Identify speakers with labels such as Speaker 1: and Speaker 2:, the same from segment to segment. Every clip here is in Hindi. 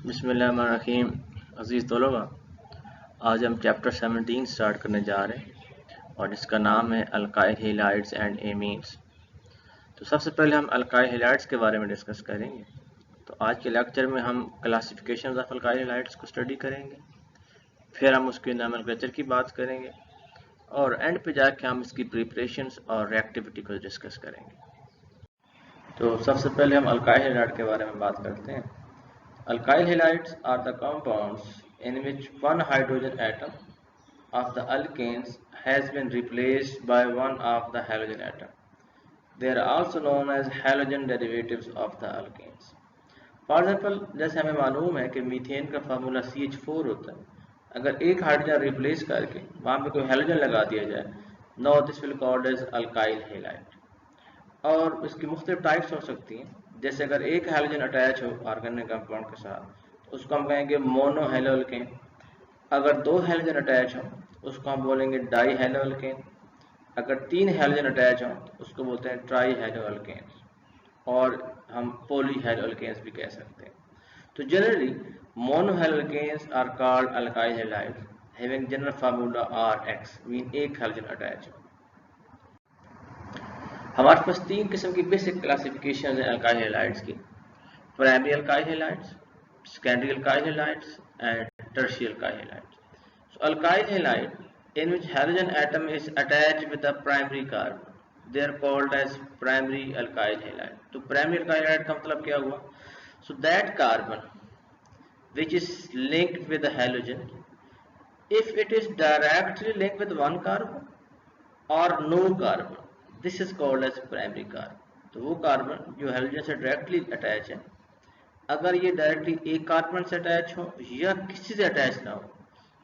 Speaker 1: बिस्मिल्लाहिर्रहमानिर्रहीम। अज़ीज़ तलबा, आज हम चैप्टर 17 स्टार्ट करने जा रहे हैं और इसका नाम है अल्काइल हैलाइड्स एंड एमीन्स। तो सबसे पहले हम अल्काइल हैलाइड्स के बारे में डिस्कस करेंगे। तो आज के लेक्चर में हम क्लासिफिकेशन ऑफ अल्काइल हैलाइड्स को स्टडी करेंगे, फिर हम उसके नोमेनक्लेचर की बात करेंगे और एंड पे जाके हम इसकी प्रिपरेशंस और रिएक्टिविटी को डिस्कस करेंगे। तो सबसे पहले हम अल्काइल हैलाइड के बारे में बात करते हैं। Alkyl halides are the compounds in which one hydrogen atom of the alkanes has been replaced by one of the halogen atom. They are also known as halogen derivatives of the alkanes. For example, जैसे हमें मालूम है कि मीथेन का फार्मूला CH4 होता है। अगर एक हाइड्रोजन रिप्लेस करके वहाँ पे कोई हेलोजन लगा दिया जाए, now this will called as alkyl halide. और इसकी मुख्तलिफ टाइप्स हो सकती हैं। जैसे अगर एक हेलोजन अटैच हो ऑर्गेनिक कंपाउंड के साथ तो उसको हम कहेंगे मोनो हेलोअल्केन। अगर दो हेलोजन अटैच हो उसको हम बोलेंगे डाई हेलोअल्केन। अगर तीन हेलोजन अटैच हो तो उसको बोलते हैं ट्राई हेलोअल्केन, और हम पॉली हेलोअल्केन्स भी कह सकते हैं। तो generally mono haloalkanes are called alkyl halides having general formula RX, mean एक हेलोजन अटैच हो। हमारे पास तीन किस्म की बेसिक क्लासिफिकेशन है अल्काइल हैलाइड्स की: primary alkyl halides, secondary alkyl halides and tertiary alkyl halides. So alkyl halide in which halogen atom is attached with the primary carbon, they are called as primary alkyl halide. तो primary alkyl halide का मतलब क्या हुआ? So that carbon which is linked with the halogen, if it is directly linked with one carbon or no carbon, this is called as primary carbon. तो वो कार्बन जो हेलोजन से डायरेक्टली अटैच है, अगर ये डायरेक्टली एक कार्बन से अटैच हो या किसी से अटैच ना हो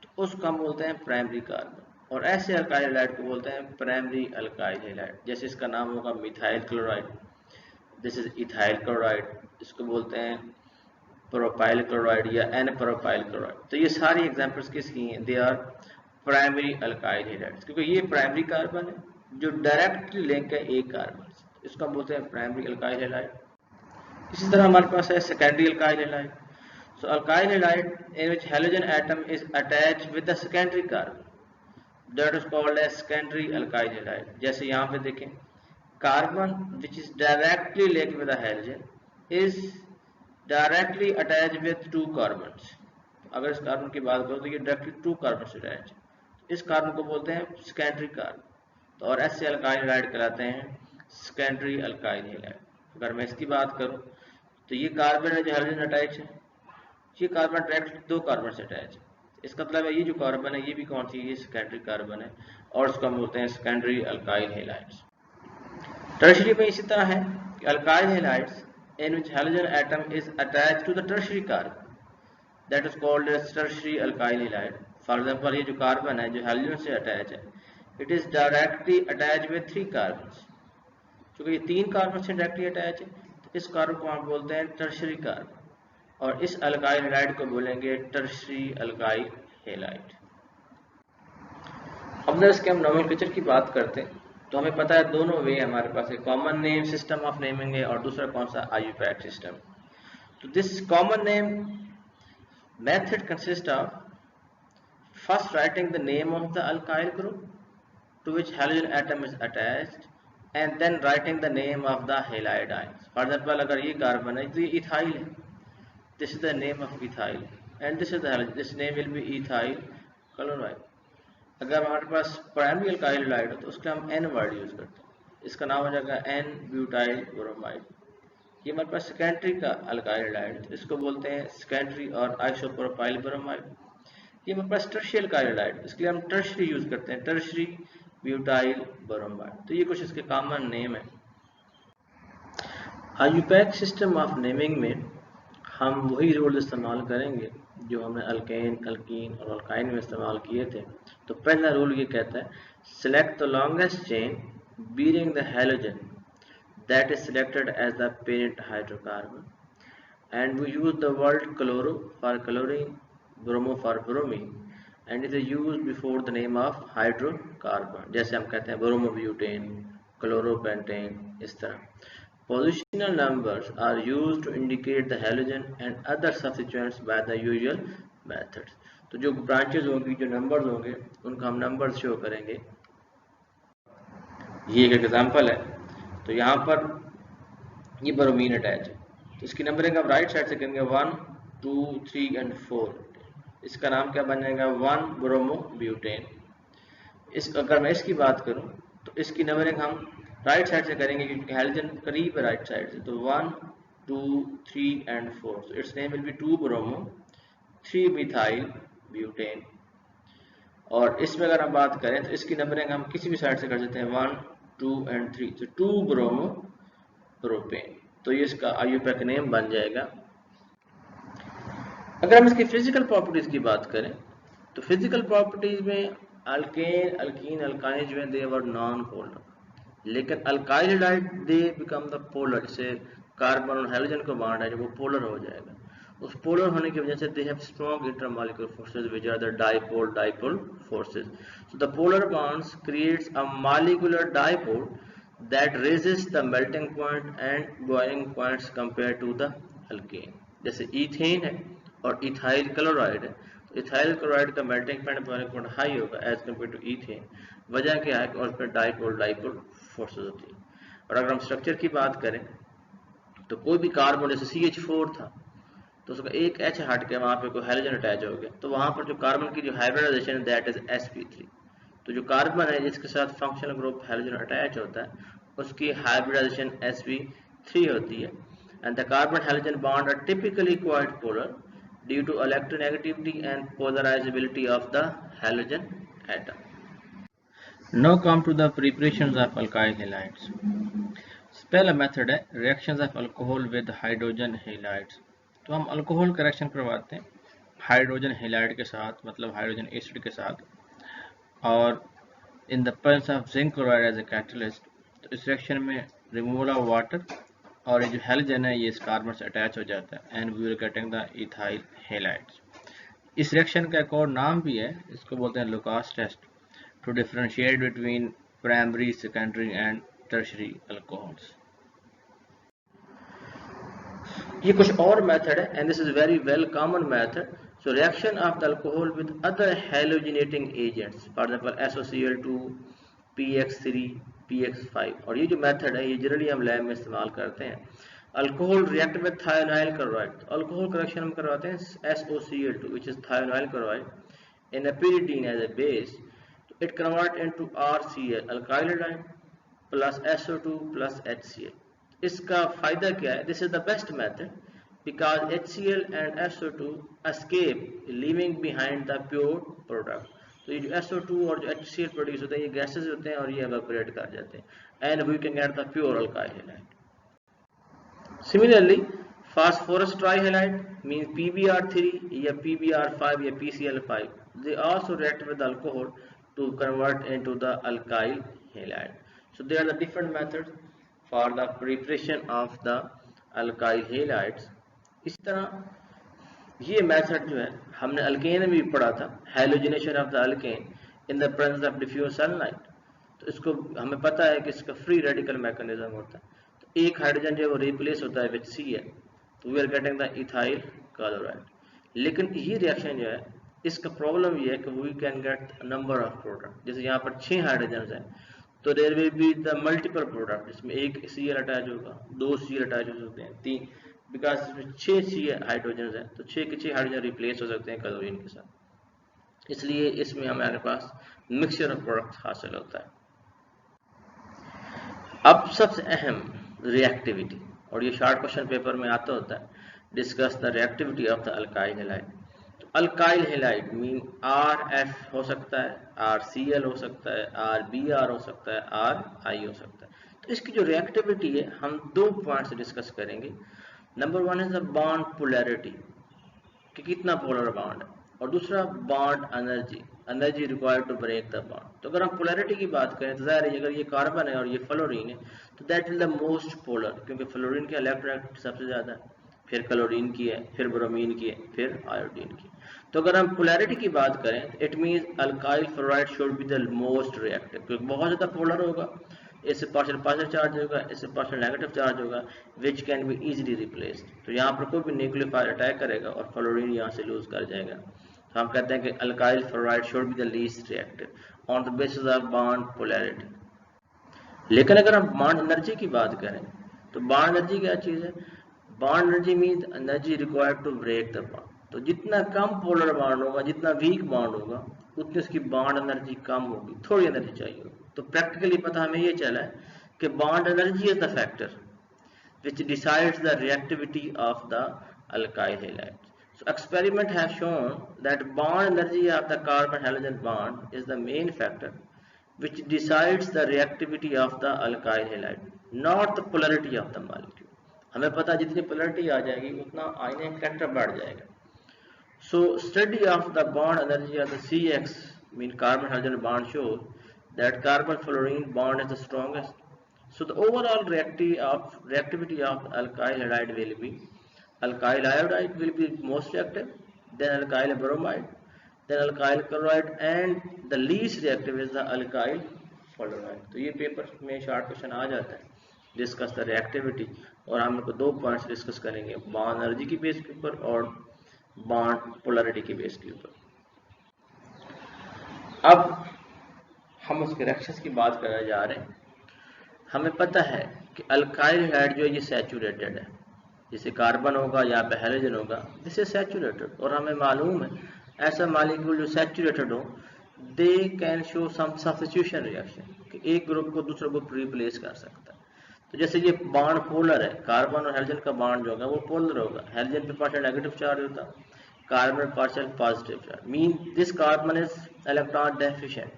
Speaker 1: तो उसको हम बोलते हैं प्राइमरी कार्बन, और ऐसे अल्काइल हैलाइड को बोलते हैं प्राइमरी अल्काइल हैलाइड। जैसे इसका नाम होगा methyl chloride, this is ethyl chloride, इसको बोलते हैं प्रोपाइल क्लोराइड या एन प्रोपाइल क्लोराइड। तो ये सारी एग्जांपल्स किसकी हैं? They are primary alkyl halides, क्योंकि ये प्राइमरी कार्बन है जो डायरेक्टली लिंक है एक कार्बन से, इसको हम बोलते हैं प्राइमरी अल्काइल हैलाइड। इसी तरह हमारे पास है secondary alkyl halide. So alkyl halide in which halogen atom is attached with the secondary carbon, that is called as secondary alkyl halide. जैसे यहाँ पे देखें, carbon which is directly linked with the halogen is directly attached with two carbons. अगर इस कार्बन की बात करो तो ये डायरेक्टली टू कार्बन से अटैच है, इस कार्बन को बोलते हैं सेकेंडरी कार्बन। तो और ऐसे अल्काइल हैलाइड कहलाते हैं सेकेंडरी अल्काइल हैलाइड। अगर मैं इसकी बात करूं तो ये कार्बन है जो हेलोजन अटैच है, ये कार्बन डायरेक्ट दो कार्बन से अटैच है, इसका मतलब है ये जो कार्बन है ये भी कौन सी, ये सेकेंडरी कार्बन है, और इसको हम बोलते हैं सेकेंडरी अल्काइल हैलाइड्स। टर्शियरी में इसी तरह है कि alkyl halides in which halogen atom is attached to the tertiary carbon, that is called as tertiary alkyl halide. For example ये जो कार्बन है जो हेलोजन से अटैच है, it is directly attach with three carbon, क्योंकि ये तीन कार्बन से डायरेक्टली अटैच है तो इस कार्बन को हम बोलते हैं टर्शियरी कार्बन, और इस अल्काइल हैलाइड को बोलेंगे टर्शियरी अल्काइल हैलाइड। अब अगर इसके हम नोमेनक्लेचर की बात करते हैं तो हमें पता है दोनों वे हमारे पास है, common name system of naming है और दूसरा कौन सा, IUPAC सिस्टम। तो this common name method consist of first writing the name of the alkyl group to which halogen atom is attached and then writing the name of the halide ions. For example, अगर ये कार्बन है तो ये इथाइल है, this is the name of ethyl and this is the halogen, this name will be ethyl chloride. अगर हमारे पास प्राइमरी अल्काइल हैलाइड हो तो उसका हम N वर्ड यूज करते हैं, इसका नाम हो जाएगा N ब्यूटाइल ब्रोमाइड। ये हमारे पास सेकेंडरी का अल्काइल हैलाइड है, इसको बोलते हैं सेकेंडरी और आइसोप्रोपाइल ब्रोमाइड। ये हमारे पास टर्शियरी अल्काइल हैलाइड, इसके लिए हम टर्शियरी यूज करते हैं, टर्शियरी ब्यूटाइल ब्रोमाइड। तो ये कुछ इसके कॉमन नेम है। IUPAC सिस्टम ऑफ नेमिंग में हम वही रूल इस्तेमाल करेंगे जो हमने अल्केन, अल्कीन और अल्काइन में इस्तेमाल किए थे। तो पहला रूल ये कहता है, select the longest chain bearing the halogen that is selected as the parent hydrocarbon, and we use the word chloro for chlorine, bromo for bromine, and it is used before the name of hydrocarbon. जैसे हम कहते हैं ब्रोमोब्यूटेन, क्लोरोपेंटेन, इस तरह। Positional numbers are used to indicate the halogen and other substituents by the usual methods. तो जो ब्रांचेज होंगी, जो नंबर्स होंगे, उनको हम नंबर्स शो करेंगे। ये एक एग्जांपल है। तो यहाँ पर ये ब्रोमीन अटैच है, तो इसकी नंबरिंग आप राइट साइड से करेंगे 1, 2, 3 एंड 4। इसका नाम क्या बन जाएगा 1 ब्रोमो ब्यूटेन। अगर मैं इसकी बात करूं तो इसकी नंबरिंग हम राइट साइड से करेंगे क्योंकि हेलोजन करीब है राइट साइड से। तो 1, 2, 3 and 4। So it's name will be 2 bromo 3 methyl butane. और इसमें अगर हम बात करें तो इसकी नंबरिंग हम किसी भी साइड से कर सकते हैं 1, 2 एंड 3। तो 2 ब्रोमो प्रोपेन। तो ये इसका आईयूपैक नेम बन जाएगा। अगर हम इसकी फिजिकल प्रॉपर्टीज की बात करें तो फिजिकल प्रॉपर्टीज में अल्केन, अल्कीन, अल्काइन जो है दे वर नॉन पोलर, लेकिन alkyl halide they become the polar. जैसे कार्बन और हाइड्रोजन को बॉन्ड है जो वो पोलर हो जाएगा। उस पोलर होने की वजह से they have strong intermolecular forces which are the dipole forces. So the polar bonds creates a molecular dipole that raises the melting point and boiling points compared to the alkane। जैसे इथेन है और इथाइल क्लोराइड है, तो इथाइल क्लोराइड का melting point boiling point high होगा एज कम्पेयर टू इथेन। वजह क्या है कि उसमें डाइपोल फोर्सेस होती है। और अगर हम स्ट्रक्चर की बात करें तो कोई भी कार्बन जैसे CH4 था तो उसका एक H हट के वहां पे कोई हाइड्रोजन अटैच हो गया, तो वहां पर जो कार्बन की जो हाइब्रिडाइजेशन है दैट इज sp3। तो जो कार्बन है जिसके साथ फंक्शनल ग्रुप हाइड्रोजन अटैच होता है उसकी हाइब्रिडाइजेशन sp3 होती है। And the carbon hydrogen bond are typically quite polar due to electronegativity and polarizability of the hydrogen atom. Now come to the preparations of alkyl halides। पहला मेथड है reactions of alcohol with hydrogen halides. तो हम अल्कोहल का रिएक्शन करवाते हैं हाइड्रोजन हैलाइड के साथ, मतलब हाइड्रोजन एसिड के साथ, और in the presence of zinc chloride as a catalyst. तो इस रिएक्शन में रिमूवल ऑफ वाटर और ये जो हेलोजन है ये इस कार्बन से अटैच हो जाता है and we will getting the ethyl halides. इस रिएक्शन का एक और नाम भी है, इसको बोलते हैं Lucas test to differentiate between primary, secondary and tertiary alcohols. ये कुछ और मेथड है and this is very well common method. So reaction of the alcohol with other halogenating agents, for example SOCl2, PX3, PX5। और ये जो मेथड है ये जनरली हम लैब में इस्तेमाल करते हैं। Alcohol react with thionyl chloride, तो अल्कोहल का रिएक्शन हम करवाते हैं SOCl2 which is thionyl chloride in a pyridine as a base। तो it convert into RCl alkyl halide plus SO2 plus HCl। इसका फायदा क्या है? This is the best method because HCl and SO2 escape leaving behind the pure product। तो ये जो SO2 और जो HCl प्रोड्यूस होते हैं ये गैसेस होते हैं और ये एवेपोरेट कर जाते हैं and we can get the pure alkyl halide। Similarly phosphorus trihalide means PbR3 या PbR5 या PCl5 they also react with alcohol to convert into the alkyl halide। So there are the different methods for the preparation of the alkyl halides। इस तरह ये मेथड जो है हमने अल्केन में भी पढ़ा था, halogenation of the alkane in the presence of diffuse sunlight. तो इसको हमें पता है कि इसका फ्री रेडिकल मैकेनिज्म होता है। तो एक हाइड्रोजन जो है वो रिप्लेस होता है विद Cl, तो we are getting the ethyl chloride. लेकिन ये रिएक्शन जो है इसका प्रॉब्लम ये है कि we can get number of product. जैसे यहाँ पर 6 हाइड्रोजन हैं तो there will be the multiple product, जिसमें एक Cl अटैच होगा, 2 Cl अटैच हो सकते हैं, 3, बिकॉज इसमें 6 हाइड्रोजन हैं तो 6 के 6 हाइड्रोजन रिप्लेस हो सकते हैं क्लोरीन के साथ। इसलिए इसमें हमारे पास मिक्सचर ऑफ प्रोडक्ट हासिल होता है। अब सबसे अहम रिएक्टिविटी, और ये शॉर्ट क्वेश्चन पेपर में आता होता है, discuss the reactivity of the alkyl halide. तो अल्काइल हैलाइड मीन RF हो सकता है, RCl हो सकता है, RBr हो सकता है, RI हो सकता है। तो इसकी जो रिएक्टिविटी है हम 2 पॉइंट्स डिस्कस करेंगे। Number 1 is the bond polarity कि कितना पोलर बॉन्ड है, और दूसरा bond energy required to break the bond. तो अगर हम पोलैरिटी की बात करें तो जाहिर है अगर ये कार्बन है और ये फ्लोरीन है तो that is the most polar, क्योंकि फ्लोरीन की इलेक्ट्रोनेगेटिविटी सबसे ज्यादा है, फिर क्लोरीन की है, फिर ब्रोमीन की है, फिर आयोडीन की। तो अगर हम पोलैरिटी की बात करें तो it means alkyl fluoride should be the most reactive, क्योंकि बहुत ज्यादा पोलर होगा इससे पार्शियल पॉजिटिव चार्ज होगा, इससे पार्शियल नेगेटिव चार्ज होगा, which can be easily replaced. तो यहाँ पर कोई भी न्यूक्लियोफाइल अटैक करेगा और फ्लोरीन यहाँ से लूज कर जाएगा। तो हम कहते हैं कि alkyl fluoride should be the least reactive on the basis of bond polarity. लेकिन अगर हम बॉन्ड एनर्जी की बात करें तो बॉन्ड एनर्जी क्या चीज़ है? Bond energy means energy required to break the bond. तो जितना कम पोलर बॉन्ड होगा, जितना वीक बॉन्ड होगा, उतनी उसकी बॉन्ड एनर्जी कम होगी, थोड़ी एनर्जी चाहिए होगी। तो प्रैक्टिकली पता हमें ये चला है कि bond energy is the factor which decides the reactivity of the alkyl halides. So experiment has shown that bond energy of the carbon halogen bond is the main factor which decides the reactivity of the alkyl halide, not the polarity of the molecule. हमें पता जितनी polarity आ जाएगी उतना ionic character बढ़ जाएगा. So study of the bond energy of the CX mean carbon halogen bond shows that carbon fluorine bond is the strongest. So the overall reactivity of alkyl halide will be alkyl iodide will be most reactive, then alkyl bromide, then alkyl chloride, and the least reactive is the alkyl fluoride. तो ये पेपर में शॉर्ट क्वेश्चन आ जाता है, डिस्कस द रिएक्टिविटी, और हम इनको दो पॉइंट्स डिस्कस करेंगे, बॉन्ड एनर्जी की बेस के ऊपर और बॉन्ड पोलैरिटी की बेस के ऊपर। अब हम उसके रिएक्शंस की बात करने जा रहे हैं। हमें पता है कि अल्काइल हाइड जो है ये सैचुरेटेड है, जैसे कार्बन होगा या पे हाइड्रोजन होगा, दिस इज सैचुरेटेड। और हमें मालूम है ऐसा मॉलिक्यूल जो सैचुरेटेड हो they can show some substitution reaction, कि एक ग्रुप को दूसरा ग्रुप रिप्लेस कर सकता है। तो जैसे ये बॉन्ड पोलर है, कार्बन और हाइड्रोजन का बॉन्ड जो होगा वो पोलर होगा, हाइड्रोजन पे पार्शियल नेगेटिव चार्ज होता है, carbon partial positive charge, mean this carbon is electron deficient,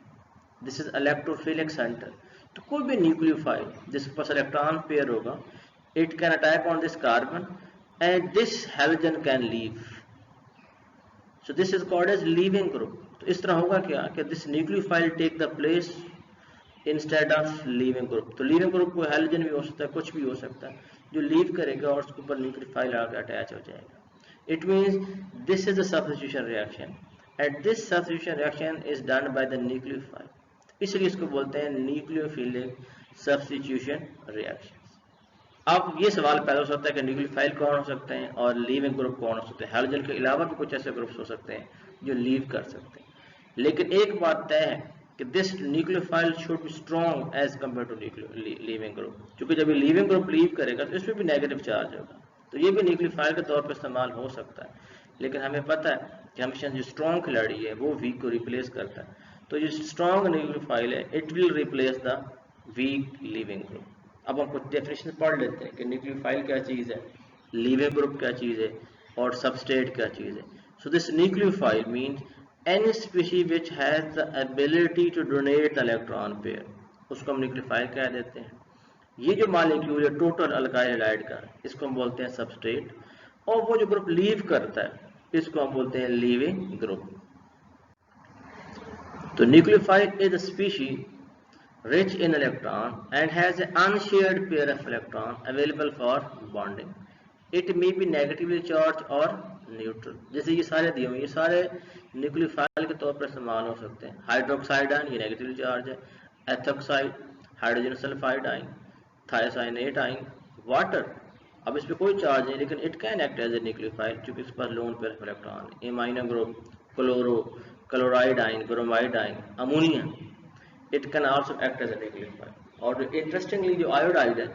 Speaker 1: this is electrophilic centre. तो कोई भी न्यूक्लियोफाइल जिसके पास इलेक्ट्रॉन पेयर होगा, it can attack on this carbon and this hydrogen can leave, so this is called as leaving group. तो इस तरह होगा क्या कि this nucleophile take the place instead of leaving group. तो लीविंग ग्रुप को हाइड्रोजन भी हो सकता है, कुछ भी हो सकता है, जो लीव करेगा और उसके ऊपर न्यूक्लियोफाइल आकर अटैच हो जाएगा। It means this is the substitution reaction and this substitution reaction is done by the nucleophile, इसलिए इसको बोलते हैं न्यूक्लियोफिलिक सब्स्टिट्यूशन रिएक्शन। अब ये सवाल पैदा हो सकता है कि न्यूक्लियोफाइल कौन हो सकते हैं और लीविंग ग्रुप कौन हो सकते हैं। हाइड्रोजन के अलावा भी कुछ ऐसे ग्रुप्स हो सकते हैं जो लीव कर सकते हैं, लेकिन एक बात तय है कि this nucleophile should be strong as compare to leaving group, क्योंकि जब ये लीविंग ग्रुप लीव करेगा तो इसमें भी नेगेटिव चार्ज होगा, तो ये भी न्यूक्लियोफाइल के तौर पर इस्तेमाल हो सकता है। लेकिन हमें पता है कि हमेशा जो स्ट्रॉन्ग खिलाड़ी है वो वीक को रिप्लेस करता है, तो जो स्ट्रॉन्ग न्यूक्लियोफाइल है it will replace the weak leaving group. अब हम कुछ डेफिनेशन पढ़ लेते हैं कि न्यूक्लियोफाइल क्या चीज़ है, लीविंग ग्रुप क्या चीज़ है और सबस्ट्रेट क्या चीज़ है। So this nucleophile means any species which has the ability to donate the electron pair, उसको हम न्यूक्लियोफाइल कह देते हैं। ये जो मॉलिक्यूल है टोटल अल्काइल हैलाइड का, इसको हम बोलते हैं सबस्ट्रेट, और वो जो ग्रुप लीव करता है इसको हम बोलते हैं लीविंग ग्रुप। तो nucleophile is a species rich in electron and has an unshared pair of electron available for bonding. It may be negatively charged or neutral. जैसे ये सारे दिए हुए, ये सारे न्यूक्लियोफाइल के तौर पर इस्तेमाल हो सकते हैं। हाइड्रोक्साइड आयन ये नेगेटिवली चार्ज है, ethoxide, hydrogen sulphide ion, thiocyanate ion, water, अब इस पर कोई चार्ज नहीं लेकिन it can act as a nucleophile क्योंकि इस पर lone pair of electron, amino group, chloro, chloride ion, bromide ion, ammonia, it can also act as a nucleophile. और इंटरेस्टिंगली जो आयोडाइड है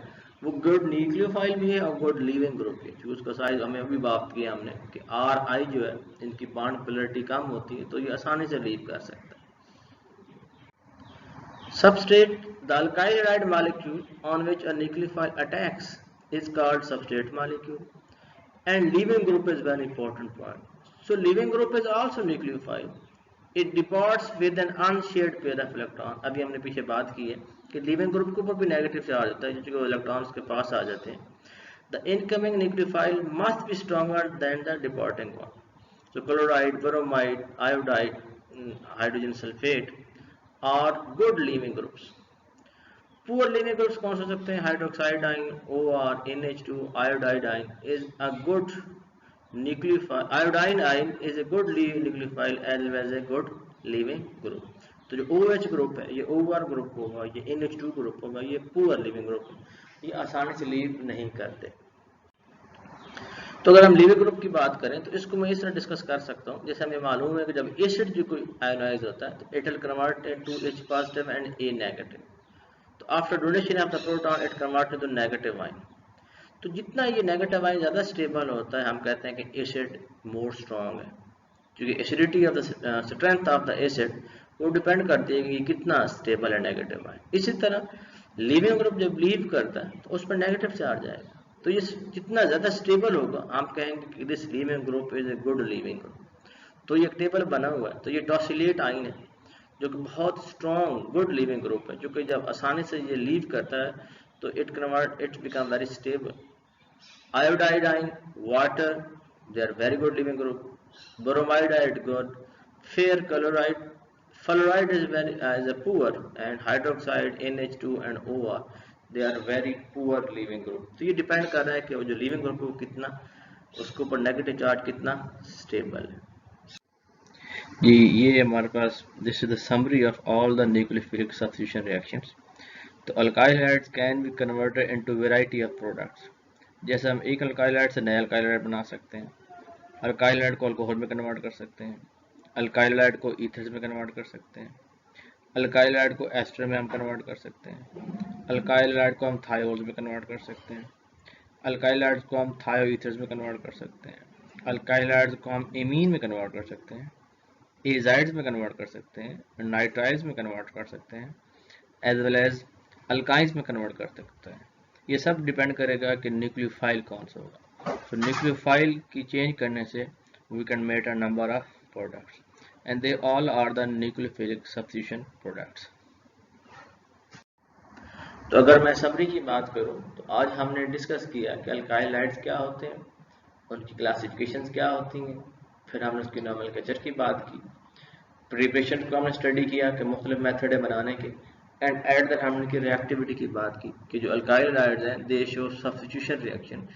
Speaker 1: वो गुड न्यूक्लियोफाइल भी है और गुड लीविंग ग्रुप भी है, क्योंकि उसका साइज हमें अभी बात किया हमने कि आर आई जो है इनकी बॉन्ड पोलैरिटी कम होती है तो ये आसानी से लीव कर सकता है। Substrate, the alkyl hydride molecule on which a nucleophile attacks is called substrate molecule, and leaving group is very important point. So leaving group is also nucleophile. It departs with an unshared pair of electron. अभी हमने पीछे बात की है कि leaving group के ऊपर भी नेगेटिव चार्ज होता है जो इलेक्ट्रॉन्स के पास आ जाते हैं। The incoming nucleophile must be stronger than the departing one. So chloride, bromide, iodide, hydrogen sulfate are good leaving groups. Poor leaving groups कौन से हो सकते हैं? Hydroxide ion, OR, NH2, iodide ion is a good nucleophile, iodine ion is a good nucleophile as well as a good leaving group. तो जो OH ग्रुप है, ये OR ग्रुप होगा, ये NH2 ग्रुप होगा, ये पुअर लिविंग ग्रुप, ये आसानी से लीव नहीं करते। तो अगर हम लिविंग ग्रुप की बात करें तो इसको मैं इस तरह डिस्कस कर सकता हूँ, जैसे हमें मालूम है कि जब एसिड जो कोई आयोनाइज होता है तो it will convert to H positive and A negative. तो after donation of the proton it convert to negative ion. तो जितना ये नेगेटिव आयन ज़्यादा स्टेबल होता है, हम कहते हैं कि एसिड मोर स्ट्रॉन्ग है, क्योंकि acidity of the strength of the acid वो डिपेंड करती है कि कितना स्टेबल है नेगेटिव आयन। इसी तरह लिविंग ग्रुप जब लीव करता है तो उस पर नेगेटिव चार्ज आएगा, तो ये जितना ज़्यादा स्टेबल होगा हम कहेंगे कि this leaving group is a good living group. तो ये एक टेबल बना हुआ है, तो ये टॉसिलेट आयन है जो कि बहुत स्ट्रॉन्ग गुड लिविंग ग्रुप है, जो कि जब आसानी से ये लीव करता है तो it become very stable. Iodide ion, water, they are very good living group. Bromide ion good. Fair chloride, fluoride is a poor, and hydroxide, NH2 and OR, they are very poor living group. तो ये डिपेंड कर रहा है कि वो जो लिविंग ग्रुप है कितना, उसके ऊपर नेगेटिव चार्ज कितना स्टेबल है। ये हमारे पास this is the summary of all the nucleophilic substitution reactions. तो alkyl halides can be converted into variety of products. जैसे हम एक अल्काइल हैलाइड से नया अल्काइल हैलाइड बना सकते हैं, अल्काइल हैलाइड को अल्कोहल में कन्वर्ट कर सकते हैं, अल्काइल हैलाइड को ईथर्स में कन्वर्ट कर सकते हैं, अल्काइल हैलाइड को एस्टर में हम कन्वर्ट कर सकते हैं, अल्काइल हैलाइड को हम थायोल्स में कन्वर्ट कर सकते हैं, अल्काइल हैलाइड्स को हम थायो ईथर्स में कन्वर्ट कर सकते हैं, अल्काइल हैलाइड्स को हम एमीन में कन्वर्ट कर सकते हैं, एजाइड्स में कन्वर्ट कर सकते हैं, नाइट्राइल्स में कन्वर्ट कर सकते हैं, एज वेल एज अल्काइंस में कन्वर्ट कर सकते हैं। ये सब डिपेंड करेगा कि न्यूक्लियोफाइल कौन सा होगा। तो न्यूक्लियोफाइल की चेंज करने से we can make a number of products and they all are the nucleophilic substitution products. तो अगर मैं समरी की बात करूं तो आज हमने डिस्कस किया कि अल्काइल हैलाइड्स क्या होते हैं, उनकी क्लासिफिकेशंस क्या होती हैं, फिर हमने उसकी नोमेनक्लेचर की बात की, प्रिपरेशन को हमने स्टडी किया कि मुख्तलिफ मेथड है बनाने के, एंड एट दैट हमने की रिएक्टिविटी की बात की कि जो अल्काइल हैलाइड्स हैं they show substitution reaction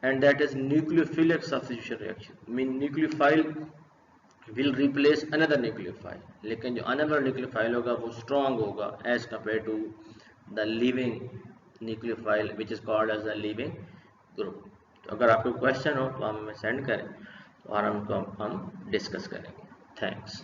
Speaker 1: and that is nucleophilic substitution reaction, mean nucleophile will replace another nucleophile, लेकिन जो अनदर न्यूक्लियोफाइल होगा वो स्ट्रॉन्ग होगा as compare to the living nucleophile which is called as the living group. तो अगर आपको क्वेश्चन हो तो आप हमें सेंड करें और हम डिस्कस करेंगे। थैंक्स।